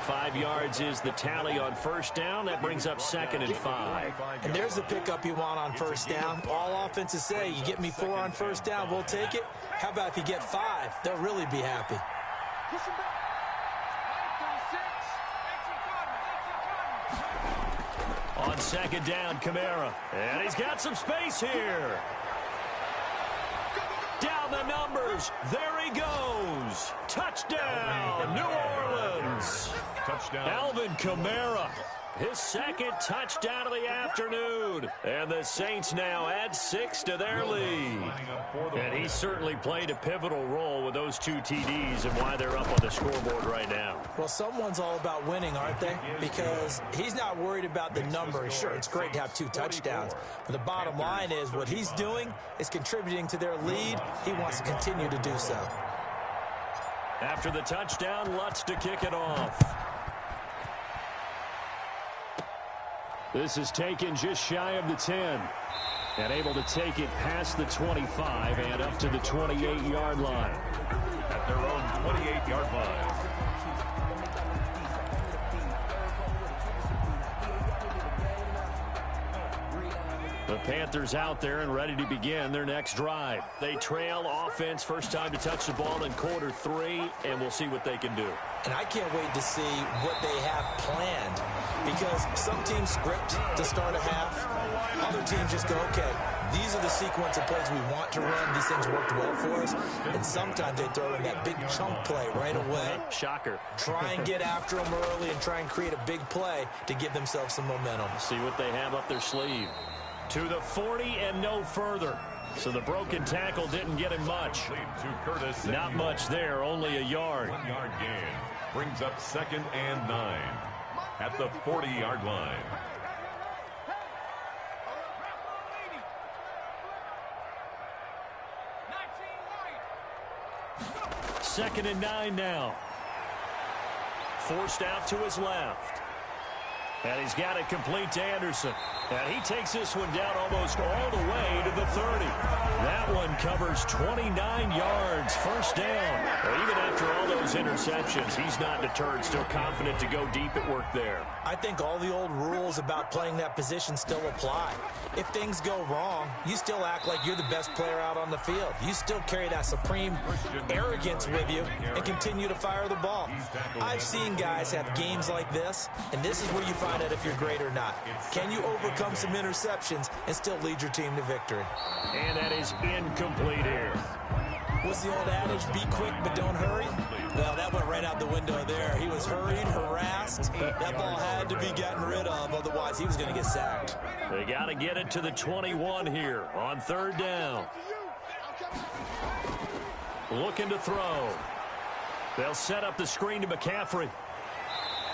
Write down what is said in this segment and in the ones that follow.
5 yards is the tally on first down. That brings up 2nd and 5. And there's the pickup you want on first down. All offenses say, you get me 4 on first down, we'll take it. How about if you get 5? They'll really be happy. On 2nd down, Kamara. And he's got some space here. Down the numbers. There he goes. Touchdown, New Orleans. Touchdown. Alvin Kamara. His 2nd touchdown of the afternoon. And the Saints now add 6 to their lead. And he certainly played a pivotal role with those 2 TDs and why they're up on the scoreboard right now. Well, someone's all about winning, aren't they? Because he's not worried about the number. Sure, it's great to have 2 touchdowns. But the bottom line is what he's doing is contributing to their lead. He wants to continue to do so. After the touchdown, Lutz to kick it off. This is taken just shy of the 10. And able to take it past the 25 and up to the 28-yard line. At their own 28-yard line. The Panthers out there and ready to begin their next drive. They trail offense, first time to touch the ball in quarter 3, and we'll see what they can do. And I can't wait to see what they have planned, because some teams script to start a half. Other teams just go, okay, these are the sequence of plays we want to run. These things worked well for us. And sometimes they throw in that big chunk play right away. Shocker. Try and get after them early and try and create a big play to give themselves some momentum. See what they have up their sleeve. To the 40 and no further. So the broken tackle didn't get him much. Not much there, only a yard. 1-yard gain brings up 2nd and 9 at the 40-yard line. Second and 9 now. Forced out to his left. And he's got it complete to Anderson. And he takes this one down almost all the way to the 30. That one covers 29 yards, first down. Well, even after all those interceptions, he's not deterred, still confident to go deep at work there. I think all the old rules about playing that position still apply. If things go wrong, you still act like you're the best player out on the field. You still carry that supreme arrogance with you and continue to fire the ball. I've seen guys have games like this, and this is where you find out if you're great or not. Can you overcome some interceptions and still lead your team to victory? And that is incomplete here. What's the old adage, be quick but don't hurry? Well, that went right out the window there. He was hurried, harassed. That ball had to be gotten rid of, otherwise he was going to get sacked. They got to get it to the 21 here on 3rd down. Looking to throw. They'll set up the screen to McCaffrey.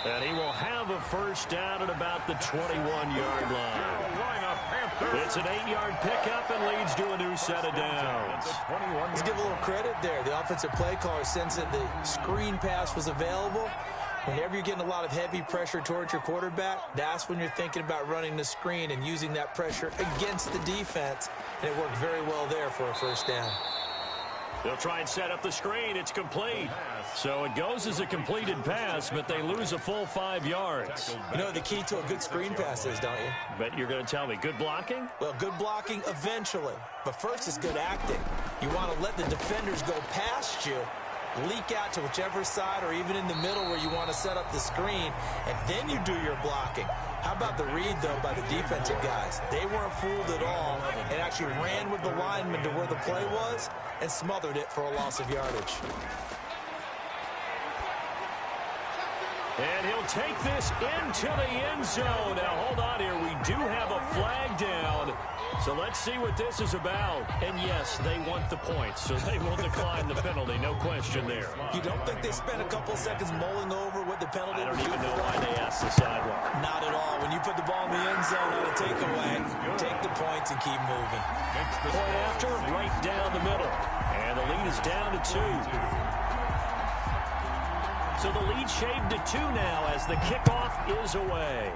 And he will have a first down at about the 21-yard line. It's an 8-yard pickup and leads to a new set of downs. Let's give a little credit there. The offensive play caller sensed that the screen pass was available. Whenever you're getting a lot of heavy pressure towards your quarterback, that's when you're thinking about running the screen and using that pressure against the defense. And it worked very well there for a first down. They'll try and set up the screen. It's complete. So it goes as a completed pass, but they lose a full 5 yards. You know what the key to a good screen pass is, don't you? Bet you're going to tell me. Good blocking? Well, good blocking eventually. But first is good acting. You want to let the defenders go past you, leak out to whichever side or even in the middle where you want to set up the screen, and then you do your blocking. How about the read, though, by the defensive guys? They weren't fooled at all and actually ran with the lineman to where the play was and smothered it for a loss of yardage. And he'll take this into the end zone. Now, hold on here. We do have a flag down. So let's see what this is about. And, yes, they want the points, so they will decline the penalty. No question there. You don't think they spent a couple seconds mulling over what the penalty I would don't be? even know why they asked the sideline. Not at all. When you put the ball in the end zone on a takeaway, take the points and keep moving. Point after, right down the middle. And the lead is down to 2. So the lead shaved to 2 now as the kickoff is away.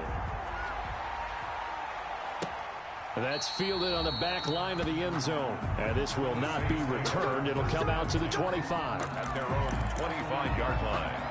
That's fielded on the back line of the end zone. And this will not be returned. It'll come out to the 25. At their own 25-yard line.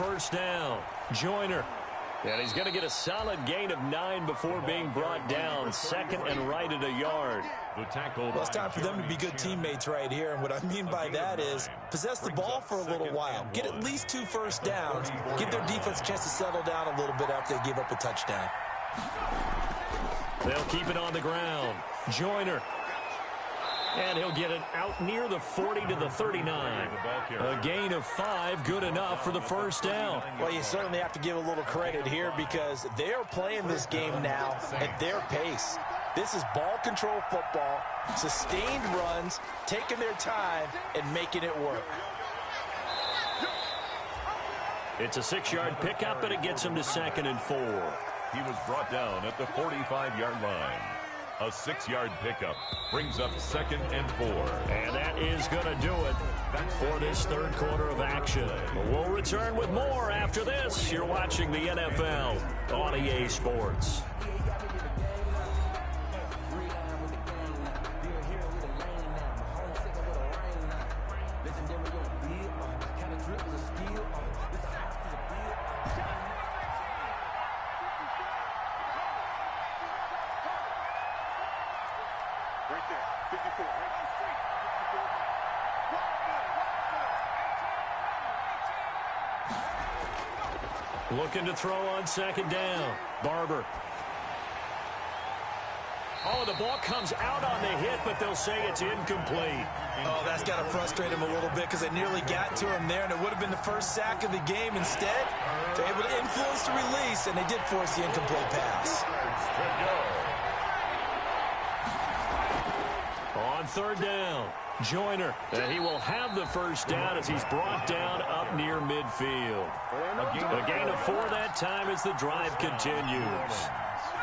first down. Joyner. And he's going to get a solid gain of 9 before being brought down. Second and right at a yard. Well, it's time for them to be good teammates right here. And what I mean by that is possess the ball for a little while. Get at least 2 first downs. Give their defense a chance to settle down a little bit after they give up a touchdown. They'll keep it on the ground. Joyner. And he'll get it out near the 40 to the 39. A gain of 5, good enough for the first down. Well, you certainly have to give a little credit here because they are playing this game now at their pace. This is ball control football, sustained runs, taking their time, and making it work. It's a 6-yard pickup, and it gets him to 2nd and 4. He was brought down at the 45-yard line. A 6-yard pickup brings up 2nd and 4. And that is going to do it for this third quarter of action. We'll return with more after this. You're watching the NFL on EA Sports. Looking to throw on 2nd down. Barber. Oh, the ball comes out on the hit, but they'll say it's incomplete. Oh, that's got to frustrate him a little bit because they nearly got to him there, and it would have been the first sack of the game. Instead, they're able to influence the release, and they did force the incomplete pass. On 3rd down, Joyner. And he will have the first down as he's brought down up near midfield. A gain of 4 that time as the drive continues.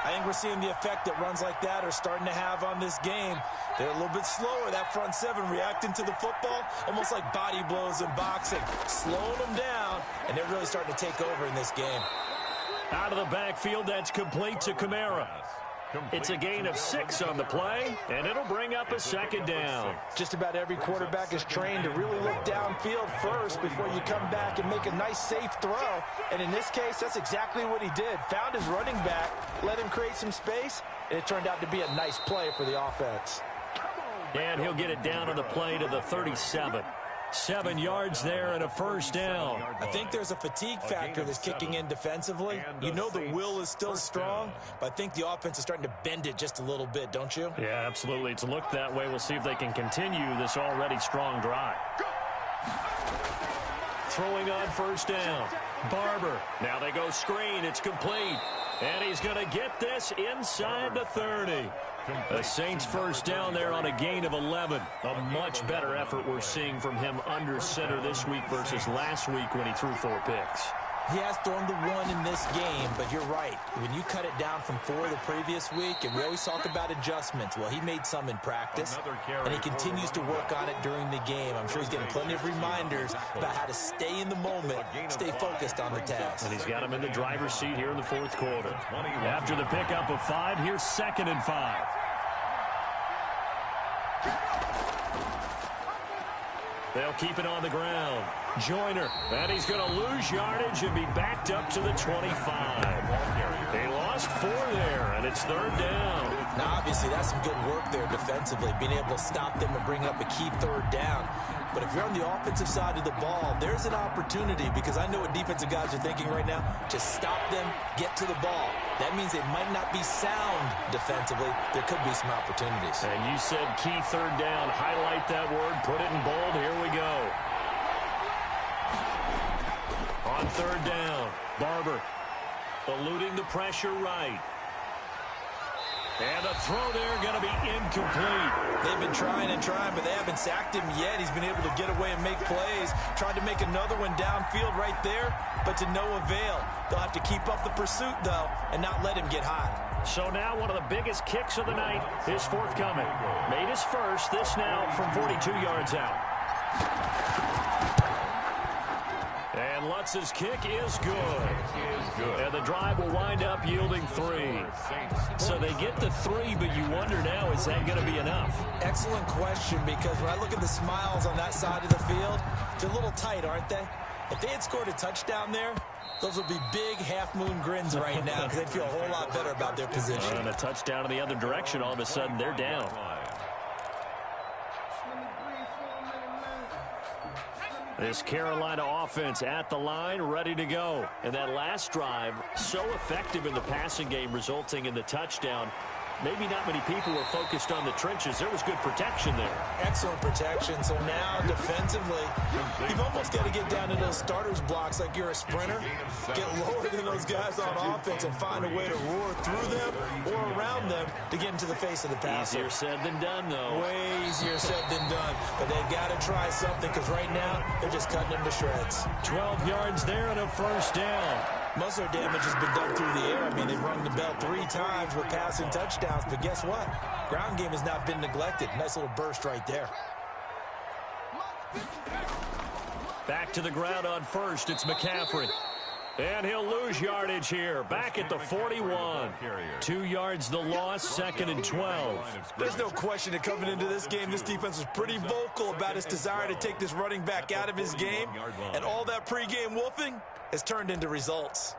I think we're seeing the effect that runs like that are starting to have on this game. They're a little bit slower, that front 7 reacting to the football, almost like body blows in boxing, slowing them down, and they're really starting to take over in this game. Out of the backfield, that's complete to Kamara. It's a gain of 6 on the play, and it'll bring up a 2nd down. Just about every quarterback is trained to really look downfield first before you come back and make a nice, safe throw. And in this case, that's exactly what he did. Found his running back, let him create some space, and it turned out to be a nice play for the offense. And he'll get it down on the play to the 37. 7 yards there and a first down. I think there's a fatigue factor that's kicking in defensively. You know the will is still strong, but I think the offense is starting to bend it just a little bit, don't you? Yeah, absolutely. It's looked that way. We'll see if they can continue this already strong drive. Throwing on first down. Barber. Now they go screen. It's complete. And he's going to get this inside the 30. The Saints first down there on a gain of 11. A much better effort we're seeing from him under center this week versus last week when he threw 4 picks. He has thrown the 1 in this game, but you're right. When you cut it down from 4 the previous week, and we always talk about adjustments, well, he made some in practice, and he continues to work on it during the game. I'm sure he's getting plenty of reminders about how to stay in the moment, stay focused on the task. And he's got him in the driver's seat here in the 4th quarter. After the pickup of 5, here's 2nd and 5. They'll keep it on the ground. Joyner, and he's going to lose yardage and be backed up to the 25. He lost 4 there, and it's 3rd down. Now, obviously, that's some good work there defensively, being able to stop them and bring up a key 3rd down. But if you're on the offensive side of the ball, there's an opportunity because I know what defensive guys are thinking right now. Just stop them, get to the ball. That means they might not be sound defensively. There could be some opportunities. And you said key 3rd down. Highlight that word. Put it in bold. Here we go. On 3rd down, Barber eluding the pressure right. And the throw there going to be incomplete. They've been trying and trying, but they haven't sacked him yet. He's been able to get away and make plays. Tried to make another one downfield right there, but to no avail. They'll have to keep up the pursuit, though, and not let him get hot. So now one of the biggest kicks of the night is forthcoming. Made his first, this now from 42 yards out. And Lutz's kick is good. And the drive will wind up yielding 3. So they get the 3, but you wonder now, is that going to be enough? Excellent question, because when I look at the smiles on that side of the field, they're a little tight, aren't they? If they had scored a touchdown there, those would be big half-moon grins right now because they'd feel a whole lot better about their position. And a touchdown in the other direction, all of a sudden they're down. This Carolina offense at the line, ready to go. And that last drive, so effective in the passing game, resulting in the touchdown. Maybe not many people were focused on the trenches. There was good protection there. Excellent protection. So now, defensively, you've almost got to get down to those starters blocks like you're a sprinter. Get lower than those guys on offense and find a way to roar through them or around them to get into the face of the passer. Easier said than done, though. Way easier said than done. But they've got to try something because right now, they're just cutting them to shreds. 12 yards there and a first down. Most of their damage has been done through the air. I mean, they've rung the bell 3 times with passing touchdowns, but guess what? Ground game has not been neglected. Nice little burst right there. Back to the ground on first. It's McCaffrey. And he'll lose yardage here. Back at the 41. 2 yards the loss, 2nd and 12. There's no question that coming into this game, this defense was pretty vocal about its desire to take this running back out of his game. And all that pregame wolfing has turned into results.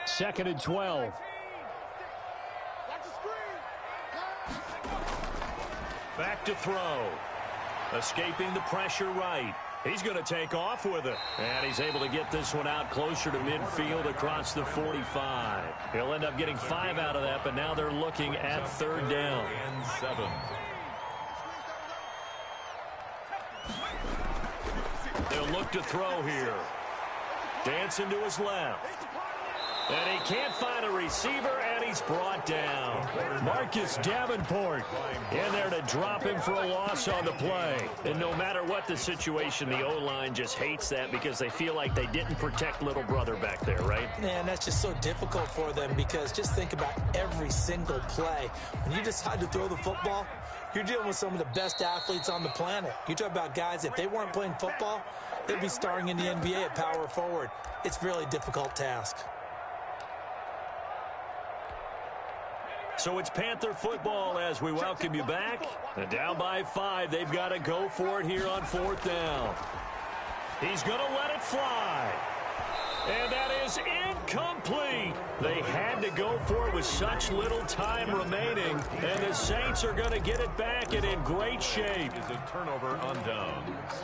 Second and 12. Back to throw. Escaping the pressure right. He's going to take off with it. And he's able to get this one out closer to midfield across the 45. He'll end up getting 5 out of that, but now they're looking at 3rd down. And 7. They'll look to throw here. Dancing to his left. And he can't find a receiver, and he's brought down. Marcus Davenport in there to drop him for a loss on the play. And no matter what the situation, the O-line just hates that because they feel like they didn't protect little brother back there, right? Man, that's just so difficult for them because just think about every single play. When you decide to throw the football, you're dealing with some of the best athletes on the planet. You talk about guys, if they weren't playing football, they'd be starring in the NBA at power forward. It's a really difficult task. So it's Panther football as we welcome you back. And down by 5, they've got to go for it here on 4th down. He's going to let it fly. And that is incomplete. They had to go for it with such little time remaining. And the Saints are going to get it back and in great shape. It's a turnover on downs.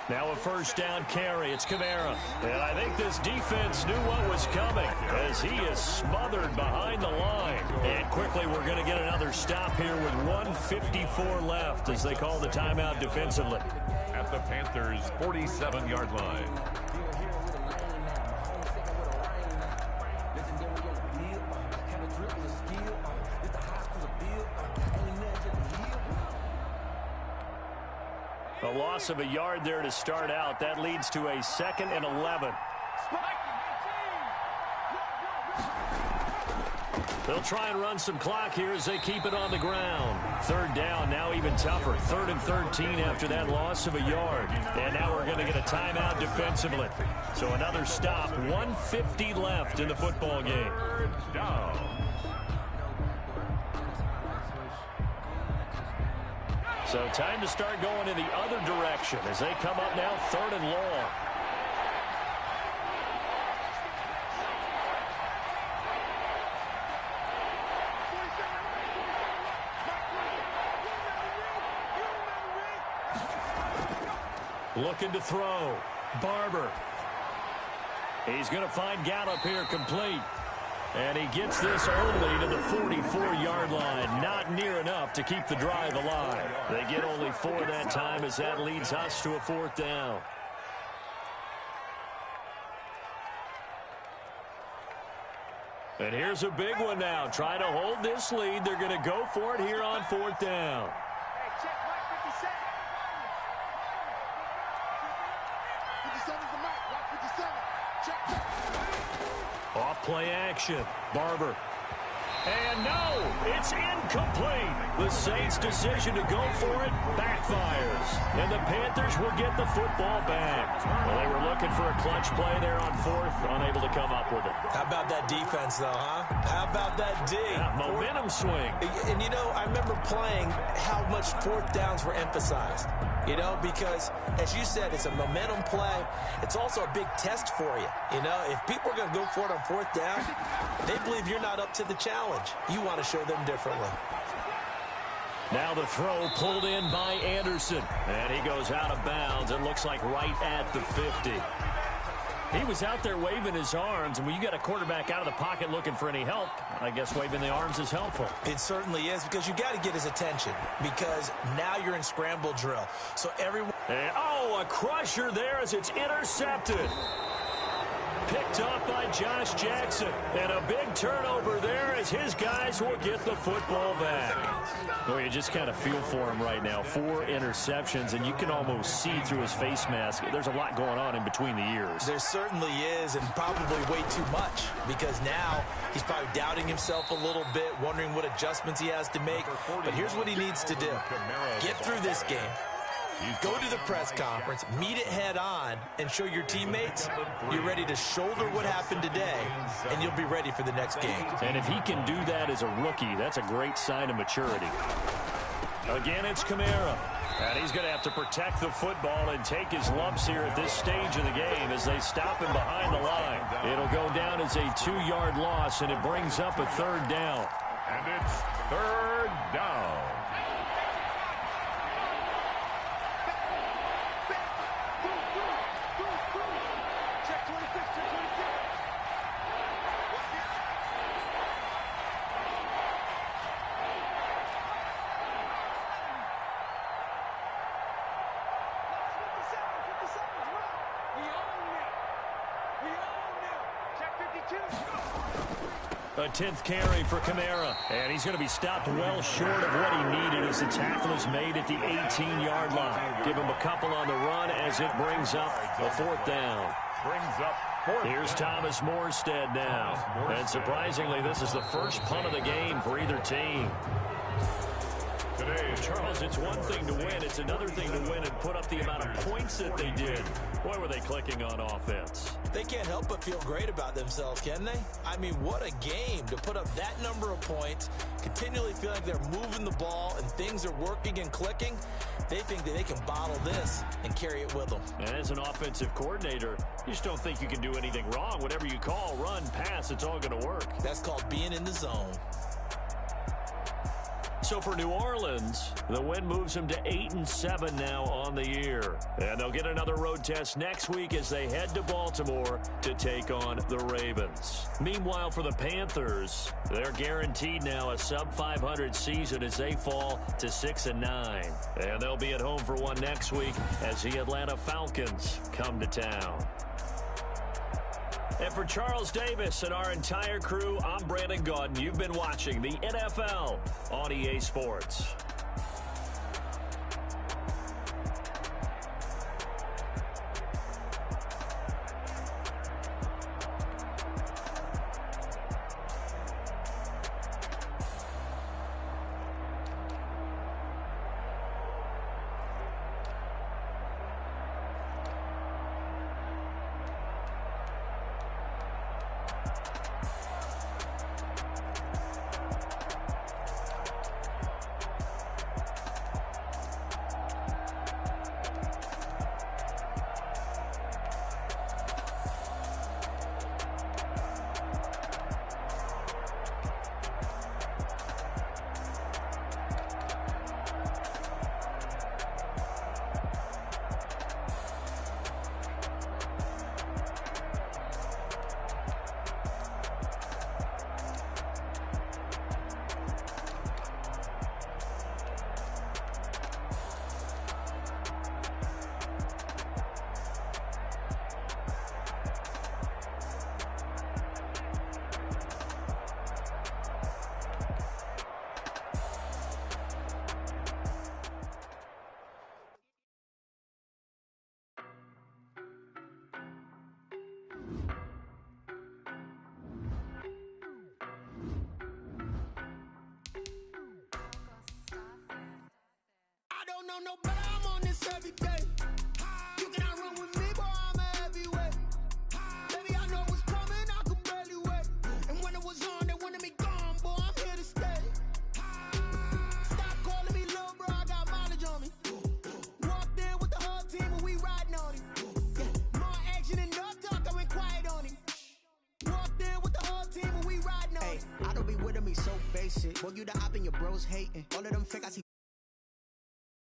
Now a first down carry. It's Kamara. And I think this defense knew what was coming as he is smothered behind the line. And quickly we're going to get another stop here with 1:54 left as they call the timeout defensively. At the Panthers' 47-yard line. A loss of a yard there to start out. That leads to a 2nd and 11. They'll try and run some clock here as they keep it on the ground. 3rd down, now even tougher. 3rd and 13 after that loss of a yard. And now we're going to get a timeout defensively. So another stop. 1:50 left in the football game. Down. So time to start going in the other direction as they come up now 3rd and long. Looking to throw. Barber. He's going to find Gallup here complete. And he gets this only to the 44-yard line. Not near enough to keep the drive alive. They get only 4 that time as that leads us to a 4th down. And here's a big one now. Trying to hold this lead. They're going to go for it here on 4th down. Hey, check, Mike 57. Off play action. Barber. And no, it's incomplete. The Saints' decision to go for it backfires. And the Panthers will get the football back. Well, they were looking for a clutch play there on fourth, unable to come up with it. How about that defense, though, huh? How about that D? Yeah, momentum swing. And, you know, I remember playing how much fourth downs were emphasized. You know, because, as you said, it's a momentum play. It's also a big test for you. You know, if people are going to go for it on fourth down, they believe you're not up to the challenge. You want to show them differently. Now the throw pulled in by Anderson. And he goes out of bounds. It looks like right at the 50. He was out there waving his arms, and when you got a quarterback out of the pocket looking for any help, I guess waving the arms is helpful. It certainly is, because you got to get his attention, because now you're in scramble drill. So everyone... And, oh, a crusher there as it's intercepted. Picked up by Josh Jackson. And a big turnover there as his guys will get the football back. Well, you just kind of feel for him right now. 4 interceptions, and you can almost see through his face mask. There's a lot going on in between the ears. There certainly is, and probably way too much, because now he's probably doubting himself a little bit, wondering what adjustments he has to make. But here's what he needs to do. Get through this game. Go to the press conference, meet it head on, and show your teammates you're ready to shoulder what happened today, and you'll be ready for the next game. And if he can do that as a rookie, that's a great sign of maturity. Again, it's Kamara. And he's going to have to protect the football and take his lumps here at this stage of the game as they stop him behind the line. It'll go down as a 2-yard loss, and it brings up a 3rd down. And it's 3rd down. A 10th carry for Kamara, and he's going to be stopped well short of what he needed as the tackle is made at the 18-yard line. Give him a couple on the run as it brings up a 4th down. Here's Thomas Morstead now. And surprisingly, this is the first punt of the game for either team. Charles, it's one thing to win. It's another thing to win and put up the amount of points that they did. Boy, were they clicking on offense. They can't help but feel great about themselves, can they? I mean, what a game to put up that number of points, continually feel like they're moving the ball and things are working and clicking. They think that they can bottle this and carry it with them. And as an offensive coordinator, you just don't think you can do anything wrong. Whatever you call, run, pass, it's all going to work. That's called being in the zone. So for New Orleans, the win moves them to 8-7 now on the year. And they'll get another road test next week as they head to Baltimore to take on the Ravens. Meanwhile, for the Panthers, they're guaranteed now a sub-500 season as they fall to 6-9. And they'll be at home for one next week as the Atlanta Falcons come to town. And for Charles Davis and our entire crew, I'm Brandon Gaudin. You've been watching the NFL on EA Sports. Hey, I don't be with me so basic. Boy, you the op and your bros hating. All of them fake, I see